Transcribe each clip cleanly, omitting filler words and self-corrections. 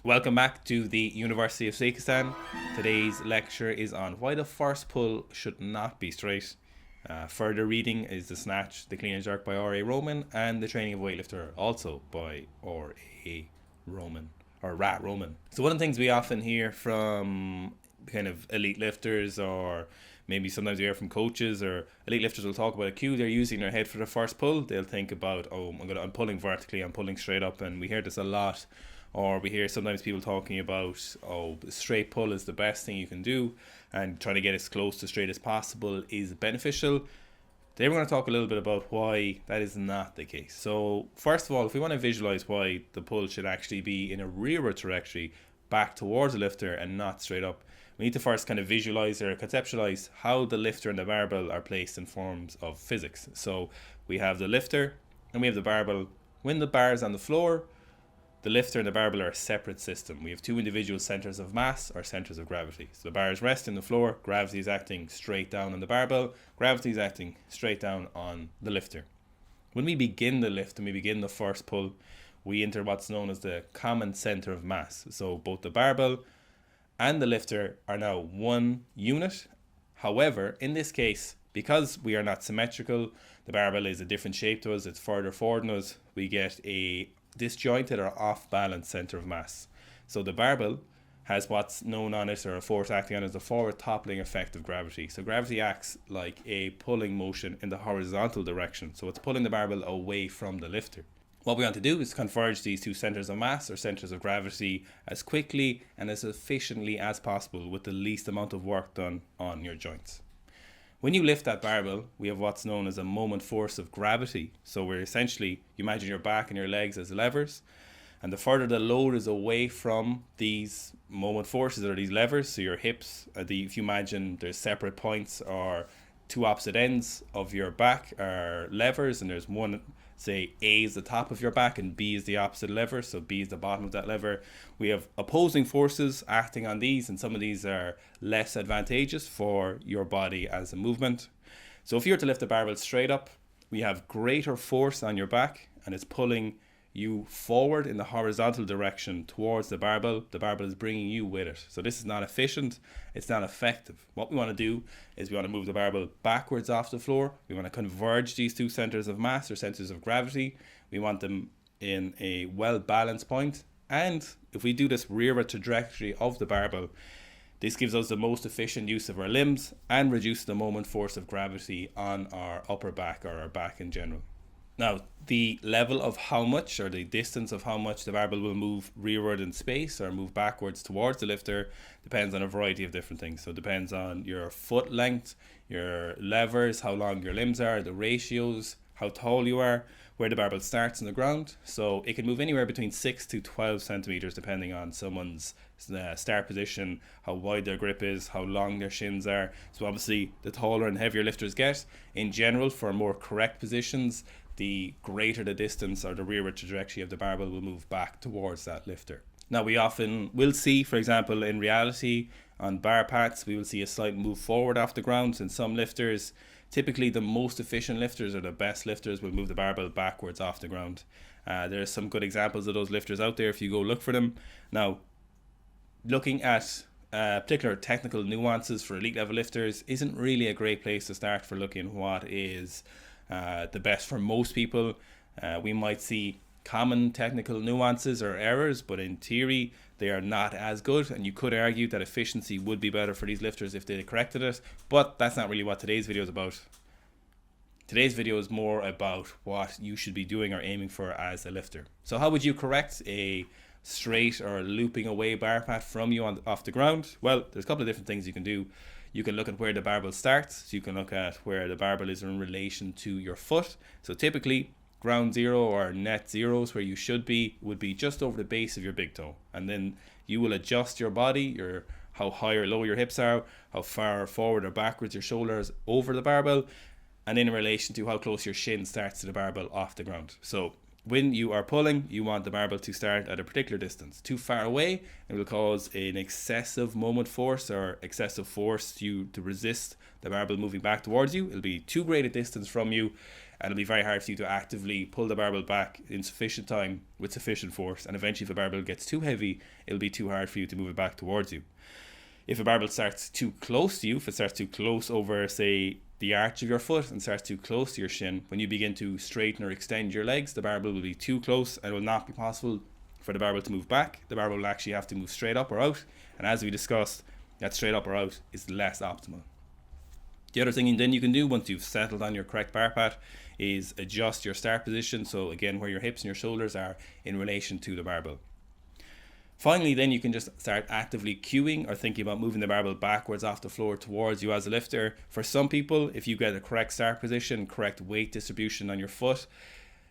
Welcome back to the University of Sikistan. Today's lecture is on why the first pull should not be straight. Further reading is The Snatch, The Clean and Jerk by R.A. Roman, and The Training of a Weightlifter, also by R.A. Roman, or Rat Roman. So one of the things we often hear from kind of elite lifters, or maybe sometimes we hear from coaches, or elite lifters will talk about a cue they're using their head for the first pull. They'll think about, I'm pulling vertically, I'm pulling straight up, and we hear this a lot. Or we hear sometimes people talking about, straight pull is the best thing you can do, and trying to get as close to straight as possible is beneficial. Today we're going to talk a little bit about why that is not the case. So first of all, if we want to visualize why the pull should actually be in a rearward trajectory back towards the lifter and not straight up, we need to first kind of visualize or conceptualize how the lifter and the barbell are placed in forms of physics. So we have the lifter and we have the barbell. When the bar is on the floor, the lifter and the barbell are a separate system. We have two individual centers of mass, or centers of gravity. So the bar is resting on the floor, gravity is acting straight down on the barbell, gravity is acting straight down on the lifter. When we begin the lift and we begin the first pull, we enter what's known as the common center of mass. So both the barbell and the lifter are now one unit. However, in this case, because we are not symmetrical, the barbell is a different shape to us, it's further forward than us, we get a disjointed or off balance center of mass. So the barbell has what's known on it, or a force acting on it, as the forward toppling effect of gravity. So gravity acts like a pulling motion in the horizontal direction. So it's pulling the barbell away from the lifter. What we want to do is converge these two centers of mass, or centers of gravity, as quickly and as efficiently as possible with the least amount of work done on your joints. When you lift that barbell, we have what's known as a moment force of gravity. So we're essentially, you imagine your back and your legs as levers, and the further the load is away from these moment forces, or these levers, so your hips, if you imagine there's separate points or two opposite ends of your back are levers, and there's one, say A is the top of your back and B is the opposite lever, so B is the bottom of that lever. We have opposing forces acting on these, and some of these are less advantageous for your body as a movement. So if you were to lift the barbell straight up, we have greater force on your back, and it's pulling you forward in the horizontal direction towards the barbell. The barbell is bringing you with it. So this is not efficient, it's not effective. What we want to do is we want to move the barbell backwards off the floor. We want to converge these two centers of mass, or centers of gravity. We want them in a well balanced point. And if we do this rearward trajectory of the barbell, this gives us the most efficient use of our limbs and reduces the moment force of gravity on our upper back, or our back in general. Now, the level of how much, or the distance of how much the barbell will move rearward in space or move backwards towards the lifter, depends on a variety of different things. So it depends on your foot length, your levers, how long your limbs are, the ratios, how tall you are, where the barbell starts on the ground. So it can move anywhere between 6 to 12 centimeters depending on someone's start position, how wide their grip is, how long their shins are. So obviously the taller and heavier lifters get, in general, for more correct positions, the greater the distance, or the rearward trajectory of the barbell will move back towards that lifter. Now we often will see, for example, in reality on bar paths, we will see a slight move forward off the ground in some lifters. Typically the most efficient lifters, or the best lifters, will move the barbell backwards off the ground. There are some good examples of those lifters out there if you go look for them. Now, looking at particular technical nuances for elite level lifters isn't really a great place to start for looking what is the best for most people. We might see common technical nuances or errors, but in theory they are not as good, and you could argue that efficiency would be better for these lifters if they corrected it, but that's not really what today's video is about. Today's video is more about what you should be doing or aiming for as a lifter. So how would you correct a straight or looping away bar path from you off the ground? Well, there's a couple of different things you can do. You can look at where the barbell starts. So you can look at where the barbell is in relation to your foot. So typically ground zero, or net zeros, where you should be, would be just over the base of your big toe. And then you will adjust your body, how high or low your hips are, how far forward or backwards your shoulders over the barbell, and in relation to how close your shin starts to the barbell off the ground. So when you are pulling, you want the barbell to start at a particular distance. Too far away, it will cause an excessive moment force, or excessive force to resist the barbell moving back towards you. It'll be too great a distance from you, and it'll be very hard for you to actively pull the barbell back in sufficient time with sufficient force, and eventually if the barbell gets too heavy, it'll be too hard for you to move it back towards you. If a barbell starts too close to you, if it starts too close over, say, the arch of your foot and starts too close to your shin, when you begin to straighten or extend your legs, the barbell will be too close and it will not be possible for the barbell to move back. The barbell will actually have to move straight up or out, and as we discussed, that straight up or out is less optimal. The other thing then you can do once you've settled on your correct bar pat is adjust your start position, so again where your hips and your shoulders are in relation to the barbell. Finally, then you can just start actively cueing or thinking about moving the barbell backwards off the floor towards you as a lifter. For some people, if you get a correct start position, correct weight distribution on your foot,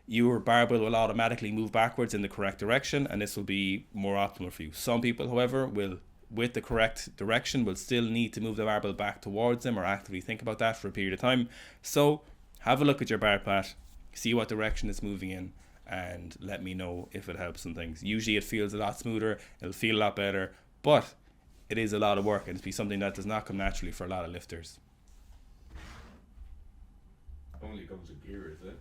your barbell will automatically move backwards in the correct direction, and this will be more optimal for you. Some people, however, will, with the correct direction, will still need to move the barbell back towards them or actively think about that for a period of time. So have a look at your bar pat, see what direction it's moving in, and let me know if it helps some things. Usually it feels a lot smoother, it'll feel a lot better, but it is a lot of work, and it's something that does not come naturally for a lot of lifters. Only comes in gear, is it?